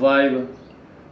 5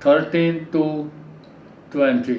13 to 20।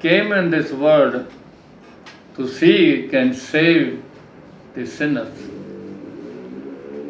came in this world to seek and save the sinners।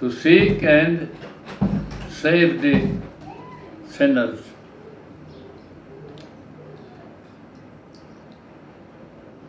To seek and save the sinners।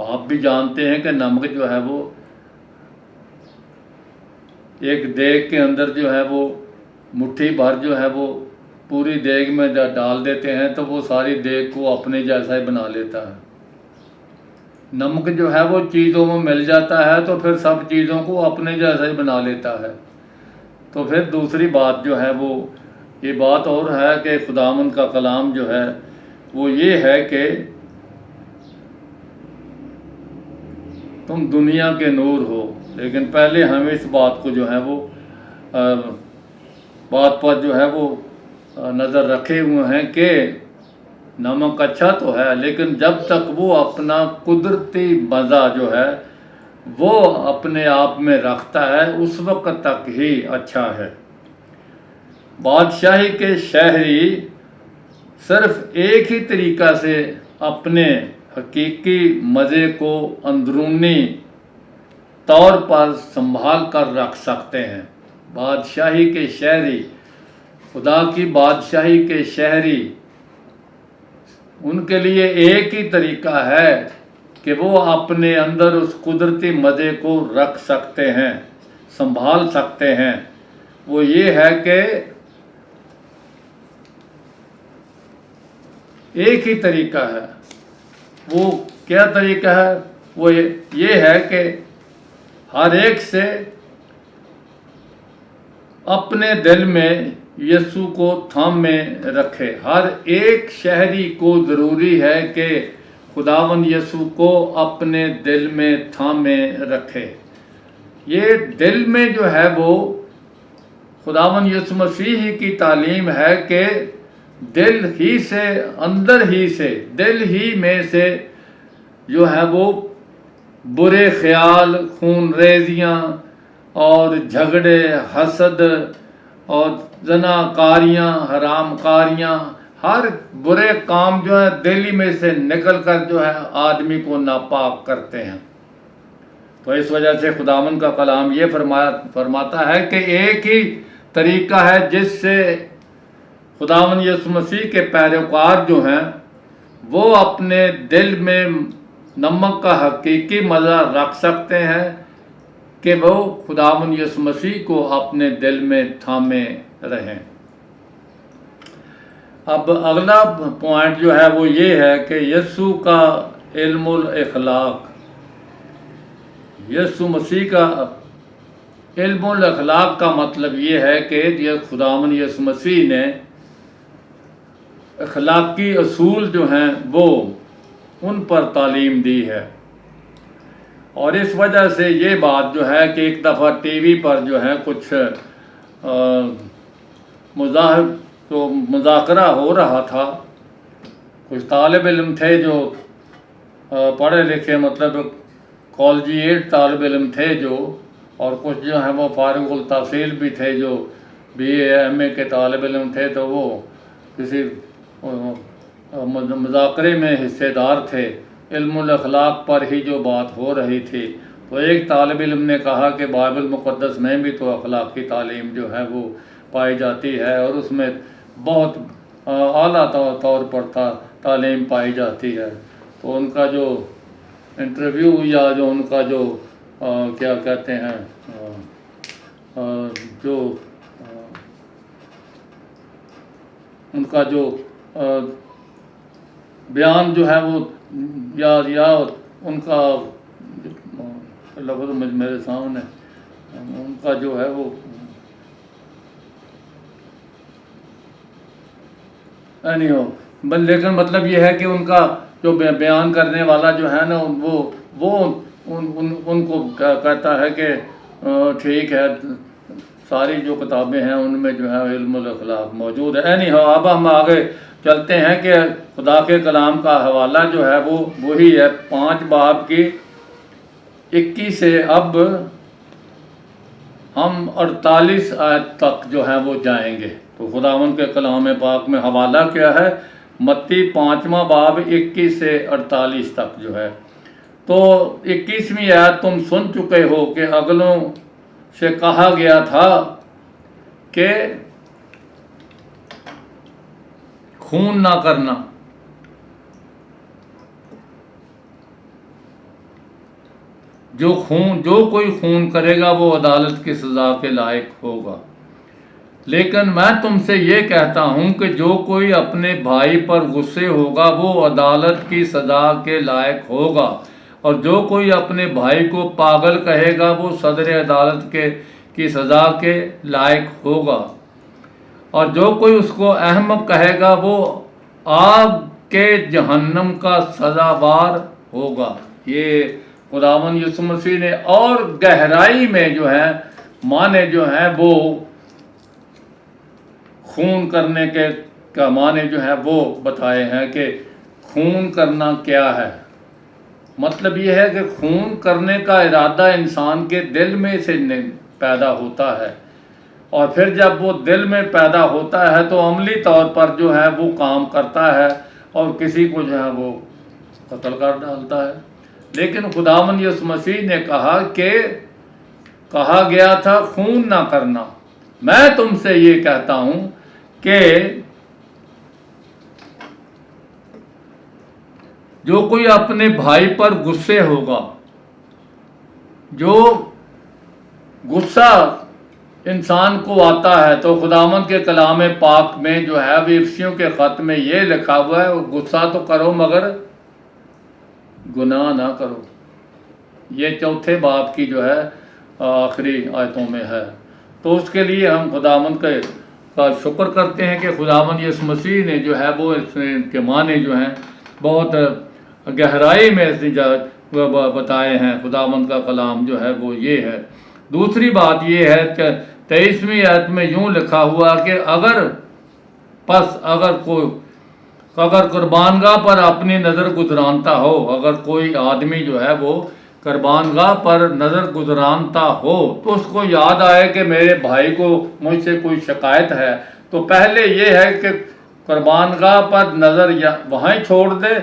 آپ بھی جانتے ہیں کہ نمک جو ہے وہ ایک دیگ کے اندر جو ہے وہ مٹھی بھر جو ہے وہ پوری دیگ میں ڈال دیتے ہیں تو وہ ساری دیگ کو اپنے جیسا ہی بنا لیتا ہے۔ نمک جو ہے وہ چیزوں میں مل جاتا ہے تو پھر سب چیزوں کو اپنے جیسا ہی بنا لیتا ہے۔ تو پھر دوسری بات جو ہے وہ یہ بات اور ہے کہ خداوند کا کلام جو ہے وہ یہ ہے کہ تم دنیا کے نور ہو، لیکن پہلے ہم اس بات کو جو ہے وہ بات پر جو ہے وہ نظر رکھے ہوئے ہیں کہ نمک اچھا تو ہے، لیکن جب تک وہ اپنا قدرتی مزہ جو ہے وہ اپنے آپ میں رکھتا ہے اس وقت تک ہی اچھا ہے۔ بادشاہی کے شہری صرف ایک ہی طریقہ سے اپنے حقیقی مزے کو اندرونی طور پر سنبھال کر رکھ سکتے ہیں۔ بادشاہی کے شہری، خدا کی بادشاہی کے شہری، ان کے لیے ایک ہی طریقہ ہے کہ وہ اپنے اندر اس قدرتی مزے کو رکھ سکتے ہیں، سنبھال سکتے ہیں۔ وہ یہ ہے کہ ایک ہی طریقہ ہے۔ وہ کیا طریقہ ہے؟ وہ یہ ہے کہ ہر ایک سے اپنے دل میں یسوع کو تھامے رکھے۔ ہر ایک شہری کو ضروری ہے کہ خداوند یسوع کو اپنے دل میں تھامے رکھے۔ یہ دل میں جو ہے وہ خداوند یسوع مسیح کی تعلیم ہے کہ دل ہی سے، اندر ہی سے، دل ہی میں سے جو ہے وہ برے خیال، خون ریزیاں اور جھگڑے، حسد اور زنا کاریاں، حرام کاریاں، ہر برے کام جو ہے دل ہی میں سے نکل کر جو ہے آدمی کو ناپاک کرتے ہیں۔ تو اس وجہ سے خداوند کا کلام یہ فرماتا ہے کہ ایک ہی طریقہ ہے جس سے خداوند یسوع مسیح کے پیروکار جو ہیں وہ اپنے دل میں نمک کا حقیقی مزہ رکھ سکتے ہیں کہ وہ خداوند یسوع مسیح کو اپنے دل میں تھامے رہیں۔ اب اگلا پوائنٹ جو ہے وہ یہ ہے کہ یسوع کا علم الاخلاق۔ یسوع مسیح کا علم الاخلاق کا مطلب یہ ہے کہ خداوند یسوع مسیح نے اخلاقی اصول جو ہیں وہ ان پر تعلیم دی ہے، اور اس وجہ سے یہ بات جو ہے کہ ایک دفعہ ٹی وی پر جو ہے کچھ مذاکرہ ہو رہا تھا۔ کچھ طالب علم تھے جو پڑھے لکھے، مطلب کالجیٹ طالب علم تھے جو، اور کچھ جو ہیں وہ فارغ التحصیل بھی تھے جو بی اے ایم اے کے طالب علم تھے، تو وہ کسی مذاکرے میں حصے دار تھے۔ علم الاخلاق پر ہی جو بات ہو رہی تھی، تو ایک طالب علم نے کہا کہ بائبل مقدس میں بھی تو اخلاقی تعلیم جو ہے وہ پائی جاتی ہے، اور اس میں بہت اعلیٰ طور پر تعلیم پائی جاتی ہے۔ تو ان کا جو انٹرویو یا جو ان کا جو کیا کہتے ہیں جو ان کا جو بیان جو ہے وہ یا ان کا لفظ میرے سامنے، ان کا جو ہے وہ نہیں ہو، لیکن مطلب یہ ہے کہ ان کا جو بیان کرنے والا جو ہے نا وہ ان کو کہتا ہے کہ ٹھیک ہے، ساری جو کتابیں ہیں ان میں جو ہے علم الاخلاق موجود ہے۔ نہیں ہو، اب ہم آگے چلتے ہیں کہ خدا کے کلام کا حوالہ جو ہے وہ وہی ہے 5 باب کی 21 سے اب ہم 48 آیت تک جو ہے وہ جائیں گے۔ تو خداوند کے کلام پاک میں حوالہ کیا ہے؟ متی 5واں باب 21 سے 48 تک جو ہے۔ تو 21ویں آیت تم سن چکے ہو کہ اگلوں سے کہا گیا تھا کہ خون نہ کرنا، جو کوئی خون کرے گا وہ عدالت کی سزا کے لائق ہوگا۔ لیکن میں تم سے یہ کہتا ہوں کہ جو کوئی اپنے بھائی پر غصے ہوگا وہ عدالت کی سزا کے لائق ہوگا، اور جو کوئی اپنے بھائی کو پاگل کہے گا وہ صدر عدالت کی سزا کے لائق ہوگا، اور جو کوئی اس کو احمق کہے گا وہ آگ کے جہنم کا سزاوار ہوگا۔ یہ خداوند یسوع مسیح نے اور گہرائی میں جو ہے معنی جو ہیں وہ خون کرنے کا معنی جو ہے وہ بتائے ہیں کہ خون کرنا کیا ہے۔ مطلب یہ ہے کہ خون کرنے کا ارادہ انسان کے دل میں سے پیدا ہوتا ہے، اور پھر جب وہ دل میں پیدا ہوتا ہے تو عملی طور پر جو ہے وہ کام کرتا ہے اور کسی کو جو ہے وہ قتل کر ڈالتا ہے۔ لیکن خداوند یسوع مسیح نے کہا گیا تھا خون نہ کرنا۔ میں تم سے یہ کہتا ہوں کہ جو کوئی اپنے بھائی پر غصے ہوگا، جو غصہ انسان کو آتا ہے، تو خداوند کے کلام پاک میں جو ہے افسیوں کے خط میں یہ لکھا ہوا ہے غصہ تو کرو مگر گناہ نہ کرو۔ یہ چوتھے باب کی جو ہے آخری آیتوں میں ہے۔ تو اس کے لیے ہم خداوند کا شکر کرتے ہیں کہ خداوند یسوع مسیح نے جو ہے وہ اس کے معنی جو ہیں بہت گہرائی میں بتائے ہیں۔ خداوند کا کلام جو ہے وہ یہ ہے۔ دوسری بات یہ ہے کہ 23ویں آیت میں یوں لکھا ہوا کہ اگر قربان گاہ پر اپنی نظر گزرانتا ہو، اگر کوئی آدمی جو ہے وہ قربان گاہ پر نظر گزرانتا ہو تو اس کو یاد آئے کہ میرے بھائی کو مجھ سے کوئی شکایت ہے، تو پہلے یہ ہے کہ قربان گاہ پر نظر وہاں چھوڑ دے،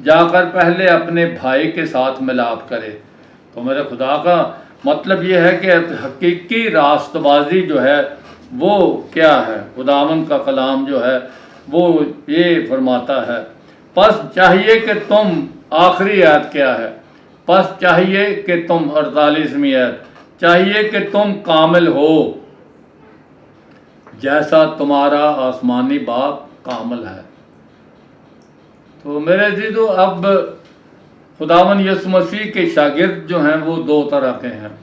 جا کر پہلے اپنے بھائی کے ساتھ ملاپ کرے۔ تو میرے خدا کا مطلب یہ ہے کہ حقیقی راست بازی جو ہے وہ کیا ہے۔ خداوند کا کلام جو ہے وہ یہ فرماتا ہے، پس چاہیے کہ تم، آخری آیت کیا ہے، پس چاہیے کہ تم، 48ویں آیت، چاہیے کہ تم کامل ہو جیسا تمہارا آسمانی باپ کامل ہے۔ تو میرے عزیزو، اب خداوند یسوع مسیح کے شاگرد جو ہیں وہ دو طرح کے ہیں۔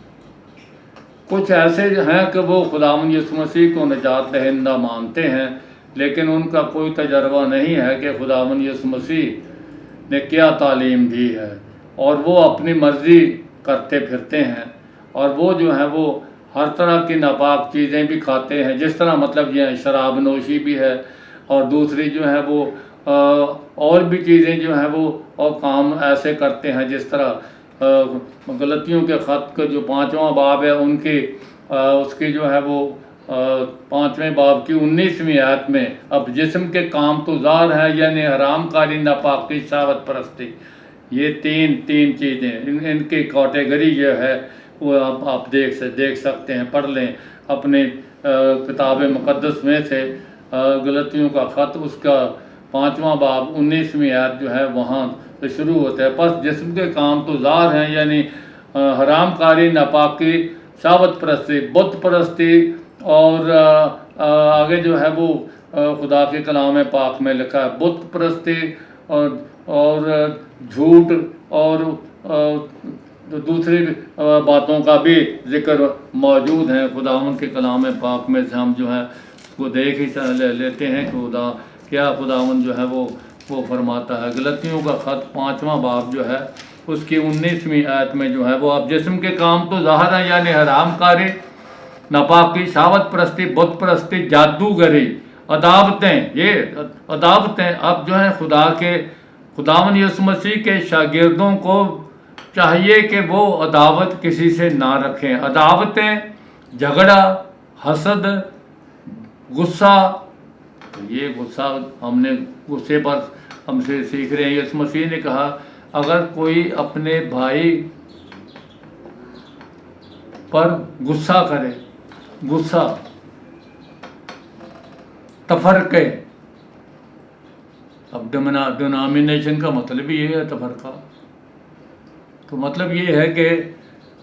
کچھ ایسے ہیں کہ وہ خداوند یسوع مسیح کو نجات دہندہ مانتے ہیں، لیکن ان کا کوئی تجربہ نہیں ہے کہ خداوند یسوع مسیح نے کیا تعلیم دی ہے، اور وہ اپنی مرضی کرتے پھرتے ہیں، اور وہ جو ہیں وہ ہر طرح کی ناپاک چیزیں بھی کھاتے ہیں، جس طرح مطلب یہ شراب نوشی بھی ہے، اور دوسری جو ہے وہ اور بھی چیزیں جو ہیں وہ اور کام ایسے کرتے ہیں، جس طرح غلطیوں کے خط کا جو 5واں باب ہے اس کی جو ہے وہ 5ویں باب کی 19ویں آیت میں، اب جسم کے کام تو ظاہر ہیں، یعنی حرام کاری، ناپاکی، شہوت پرستی، یہ تین چیزیں، ان کی کیٹیگری جو ہے وہ آپ دیکھ سکتے ہیں، پڑھ لیں اپنے کتاب مقدس میں سے غلطیوں کا خط، اس کا 5واں باب 19ویں آیت جو ہے وہاں سے شروع ہوتا ہے۔ پس جسم کے کام تو ظاہر ہیں، یعنی حرام کاری، ناپاکی، شہوت پرستی، بت پرستی، اور آگے جو ہے وہ خدا کے کلام پاک میں لکھا ہے بت پرستی اور جھوٹ اور دوسری باتوں کا بھی ذکر موجود ہے۔ خداوند کے کلام پاک میں سے ہم جو ہے اس کو دیکھ ہی لیتے ہیں کہ خداوند جو ہے وہ فرماتا ہے۔ غلطیوں کا خط 5واں باب جو ہے اس کی 19ویں آیت میں جو ہے وہ، اب جسم کے کام تو ظاہر ہیں، یعنی حرام کاری، ناپاکی، شہوت پرستی، بت پرستی، جادوگری، عداوتیں، یہ عداوتیں اب جو ہیں خداوند یسوع مسیح کے شاگردوں کو چاہیے کہ وہ عداوت کسی سے نہ رکھیں۔ عداوتیں، جھگڑا، حسد، غصہ، یہ غصہ غصے پر ہم سے سیکھ رہے ہیں۔ یسوع مسیح نے کہا اگر کوئی اپنے بھائی پر غصہ کرے، غصہ، تفرقے، اب ڈینامینیشن کا مطلب یہ ہے تفرقہ، تو مطلب یہ ہے کہ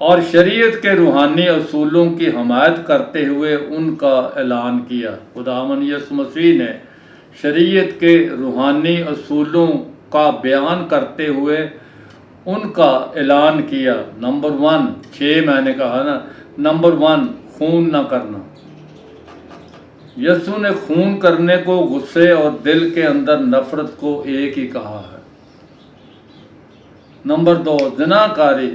اور شریعت کے روحانی اصولوں کی حمایت کرتے ہوئے ان کا اعلان کیا۔ خداوند یسوع مسیح نے شریعت کے روحانی اصولوں کا بیان کرتے ہوئے ان کا اعلان کیا۔ نمبر 1، 6 میں نے کہا نا، نمبر 1 خون نہ کرنا۔ یسوع نے خون کرنے کو غصے اور دل کے اندر نفرت کو ایک ہی کہا ہے۔ نمبر 2 زنا کاری۔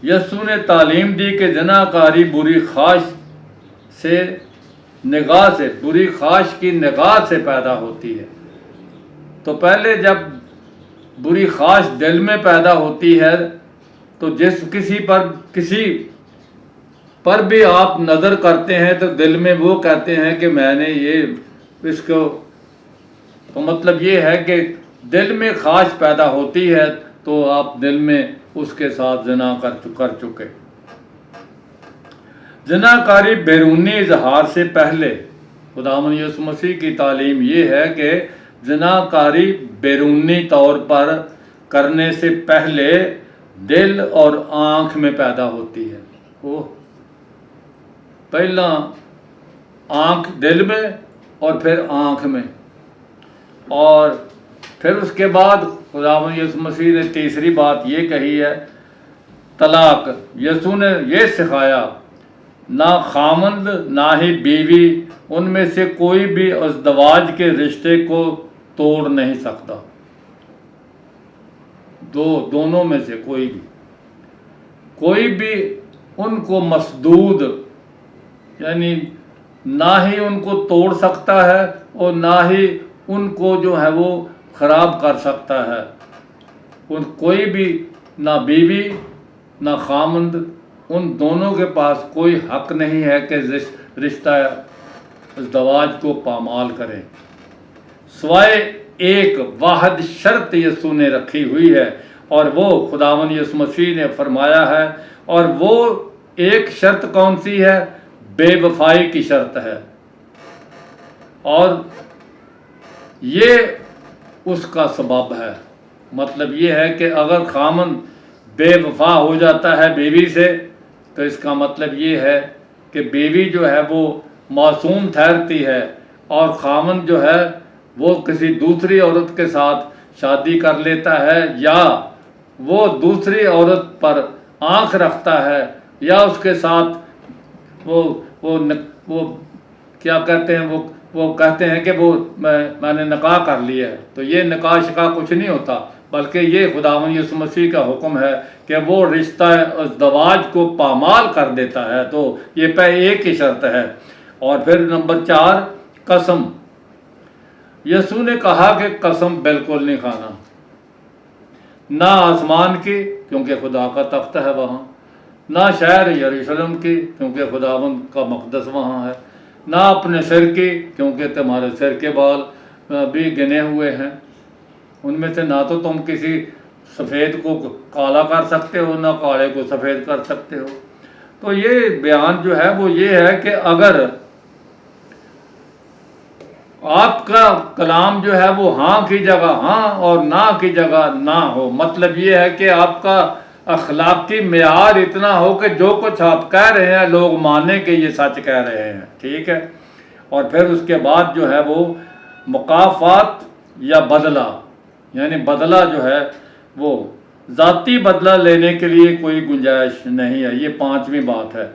یسوع نے تعلیم دی کہ زنا کاری بری خواہش کی نگاہ سے پیدا ہوتی ہے۔ تو پہلے جب بری خواہش دل میں پیدا ہوتی ہے تو کسی پر بھی آپ نظر کرتے ہیں تو دل میں وہ کہتے ہیں کہ میں نے اس کو، تو مطلب یہ ہے کہ دل میں خواہش پیدا ہوتی ہے تو آپ دل میں اس کے ساتھ زنا کر چکے۔ زنا کاری بیرونی اظہار سے پہلے، خداوند یسوع مسیح کی تعلیم یہ ہے کہ زنا کاری بیرونی طور پر کرنے سے پہلے دل اور آنکھ میں پیدا ہوتی ہے۔ پہلا آنکھ دل میں اور پھر آنکھ میں، اور پھر اس کے بعد خداوند یسوع مسیح نے تیسری بات یہ کہی ہے، طلاق۔ یسوع نے یہ سکھایا، نہ خامند نہ ہی بیوی ان میں سے کوئی بھی ازدواج کے رشتے کو توڑ نہیں سکتا۔ دونوں میں سے کوئی بھی ان کو مسدود، یعنی نہ ہی ان کو توڑ سکتا ہے اور نہ ہی ان کو جو ہے وہ خراب کر سکتا ہے۔ کوئی بھی، نہ بیوی نہ خامند، ان دونوں کے پاس کوئی حق نہیں ہے کہ رشتہ ازدواج کو پامال کریں، سوائے ایک واحد شرط یسوع نے رکھی ہوئی ہے، اور وہ خداوند یسوع مسیح نے فرمایا ہے، اور وہ ایک شرط کون سی ہے؟ بے وفائی کی شرط ہے، اور یہ اس کا سبب ہے۔ مطلب یہ ہے کہ اگر خامند بے وفا ہو جاتا ہے بیوی سے تو اس کا مطلب یہ ہے کہ بیوی جو ہے وہ معصوم ٹھہرتی ہے، اور خامند جو ہے وہ کسی دوسری عورت کے ساتھ شادی کر لیتا ہے، یا وہ دوسری عورت پر آنکھ رکھتا ہے، یا اس کے ساتھ وہ کیا کہتے ہیں، وہ کہتے ہیں کہ میں نے نکاح کر لیا ہے۔ تو یہ نکاح شکاح کچھ نہیں ہوتا، بلکہ یہ خداوند یسوع مسیح کا حکم ہے کہ وہ رشتہ ازدواج کو پامال کر دیتا ہے۔ تو یہ ایک ہی شرط ہے۔ اور پھر نمبر 4 قسم۔ یسوع نے کہا کہ قسم بالکل نہیں کھانا، نہ آسمان کی کیونکہ خدا کا تخت ہے وہاں، نہ شہر یروشلم کی کیونکہ خداوند کا مقدس وہاں ہے، نہ اپنے سر کی کیونکہ تمہارے سر کے بال بھی گنے ہوئے ہیں، ان میں سے نہ تو تم کسی سفید کو کالا کر سکتے ہو، نہ کالے کو سفید کر سکتے ہو۔ تو یہ بیان جو ہے وہ یہ ہے کہ اگر آپ کا کلام جو ہے وہ ہاں کی جگہ ہاں اور نہ کی جگہ نہ ہو، مطلب یہ ہے کہ آپ کا اخلاقی معیار اتنا ہو کہ جو کچھ آپ کہہ رہے ہیں لوگ مانیں کہ یہ سچ کہہ رہے ہیں، ٹھیک ہے۔ اور پھر اس کے بعد جو ہے وہ مکافات یا بدلہ، یعنی بدلہ جو ہے وہ ذاتی بدلہ لینے کے لیے کوئی گنجائش نہیں ہے۔ یہ 5ویں بات ہے،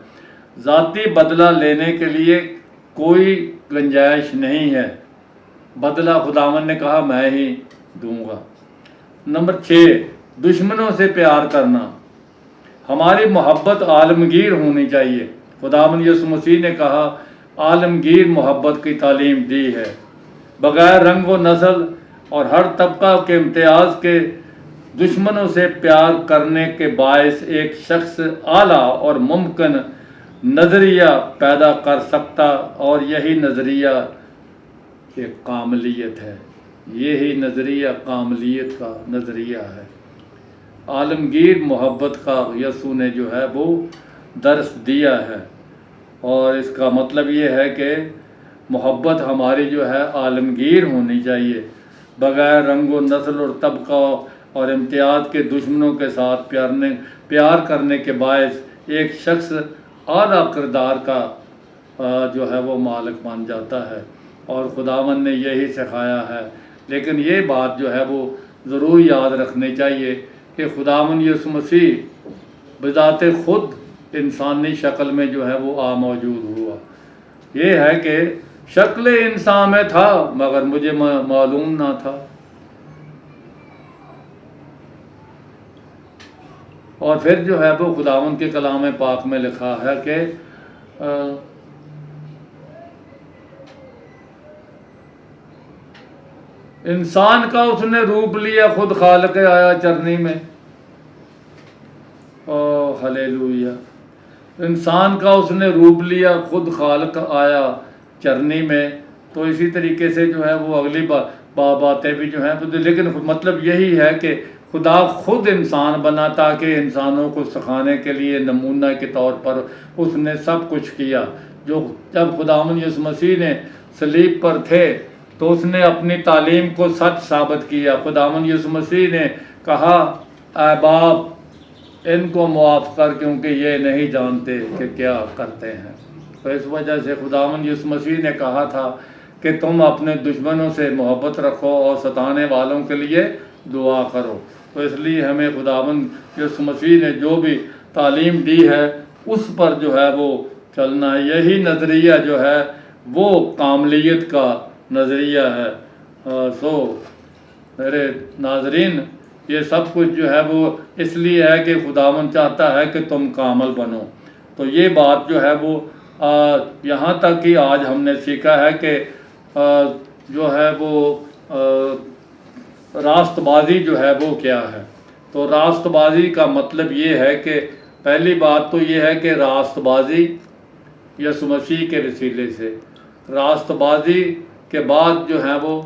ذاتی بدلہ لینے کے لیے کوئی گنجائش نہیں ہے، بدلہ خداوند نے کہا میں ہی دوں گا۔ نمبر 6 دشمنوں سے پیار کرنا۔ ہماری محبت عالمگیر ہونی چاہیے۔ خداوند یسوع مسیح نے کہا عالمگیر محبت کی تعلیم دی ہے، بغیر رنگ و نسل اور ہر طبقہ کے امتیاز کے دشمنوں سے پیار کرنے کے باعث ایک شخص اعلیٰ اور ممکن نظریہ پیدا کر سکتا، اور یہی نظریہ ایک کاملیت ہے، یہی نظریہ کاملیت کا نظریہ ہے۔ عالمگیر محبت کا یسوع نے جو ہے وہ درس دیا ہے، اور اس کا مطلب یہ ہے کہ محبت ہماری جو ہے عالمگیر ہونی چاہیے، بغیر رنگ و نسل اور طبقہ اور امتیاز کے دشمنوں کے ساتھ پیار کرنے کے باعث ایک شخص اعلیٰ کردار کا جو ہے وہ مالک بن جاتا ہے، اور خداوند نے یہی سکھایا ہے۔ لیکن یہ بات جو ہے وہ ضرور یاد رکھنی چاہیے کہ خداوند یسوع مسیح بذات خود انسانی شکل میں جو ہے وہ موجود ہوا۔ یہ ہے کہ شکل انسان میں تھا مگر مجھے معلوم نہ تھا۔ اور پھر جو ہے وہ خداوند کے کلام پاک میں لکھا ہے کہ انسان کا اس نے روپ لیا، خود خالق آیا چرنی میں۔ ہلیلویا! انسان کا اس نے روپ لیا، خود خالق آیا چرنی میں۔ تو اسی طریقے سے جو ہے وہ اگلی باتیں بھی جو ہیں، لیکن مطلب یہی ہے کہ خدا خود انسان بنا تاکہ انسانوں کو سکھانے کے لیے نمونہ کے طور پر اس نے سب کچھ کیا۔ جب خداوند یسوع مسیح نے صلیب پر تھے تو اس نے اپنی تعلیم کو سچ ثابت کیا۔ خداوند یسوع مسیح نے کہا، اے باپ ان کو معاف کر کیونکہ یہ نہیں جانتے کہ کیا کرتے ہیں۔ تو اس وجہ سے خداوند یسوع مسیح نے کہا تھا کہ تم اپنے دشمنوں سے محبت رکھو اور ستانے والوں کے لیے دعا کرو۔ تو اس لیے ہمیں خداوند یسوع مسیح نے جو بھی تعلیم دی ہے اس پر جو ہے وہ چلنا ہے۔ یہی نظریہ جو ہے وہ کاملیت کا نظریہ ہے۔ سو میرے ناظرین، یہ سب کچھ جو ہے وہ اس لیے ہے کہ خداوند چاہتا ہے کہ تم کامل بنو۔ تو یہ بات جو ہے وہ یہاں تک کہ آج ہم نے سیکھا ہے کہ جو ہے وہ راست بازی جو ہے وہ کیا ہے۔ تو راست بازی کا مطلب یہ ہے کہ پہلی بات تو یہ ہے کہ راست بازی یسوع مسیح کے وسیلے سے، راست بازی کے بعد جو ہے وہ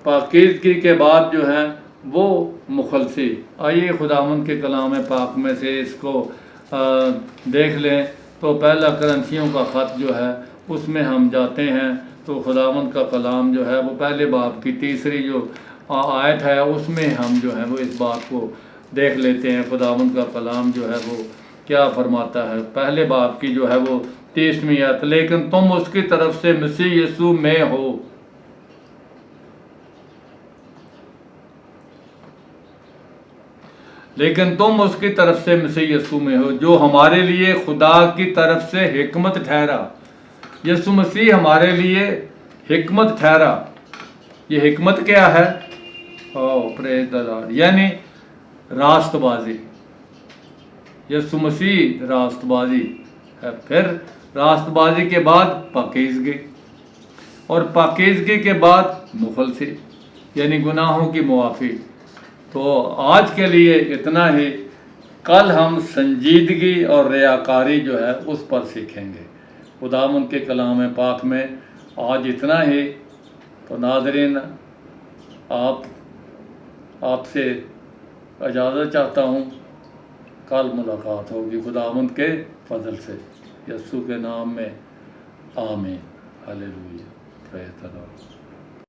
پاکیزگی کے بعد جو ہے وہ مخلصی۔ آئیے خداوند کے کلام پاک میں سے اس کو دیکھ لیں۔ تو پہلا کرنتھیوں کا خط جو ہے اس میں ہم جاتے ہیں تو خداوند کا کلام جو ہے وہ پہلے باب کی تیسری جو آیت ہے اس میں ہم جو ہے وہ اس بات کو دیکھ لیتے ہیں۔ خداوند کا کلام جو ہے وہ کیا فرماتا ہے۔ پہلے باب کی جو ہے وہ 30ویں آیت، لیکن تم اس کی طرف سے مسیح یسوع میں ہو، لیکن تم اس کی طرف سے مسیح یسوع میں ہو جو ہمارے لیے خدا کی طرف سے حکمت ٹھہرا۔ یسوع مسیح ہمارے لیے حکمت ٹھہرا۔ یہ حکمت کیا ہے؟ پریز دی لارڈ، یعنی راست بازی۔ یسوع مسیح راست بازی ہے۔ پھر راست بازی کے بعد پاکیزگی، اور پاکیزگی کے بعد مخلصی یعنی گناہوں کی معافی۔ تو آج کے لیے اتنا ہی، کل ہم سنجیدگی اور ریاکاری جو ہے اس پر سیکھیں گے۔ خداوند کے کلام پاک میں آج اتنا ہی۔ تو ناظرین، آپ سے اجازت چاہتا ہوں، کل ملاقات ہوگی خداوند کے فضل سے، یسوع کے نام میں، آمین، ہلیلویا، پریز دی لارڈ۔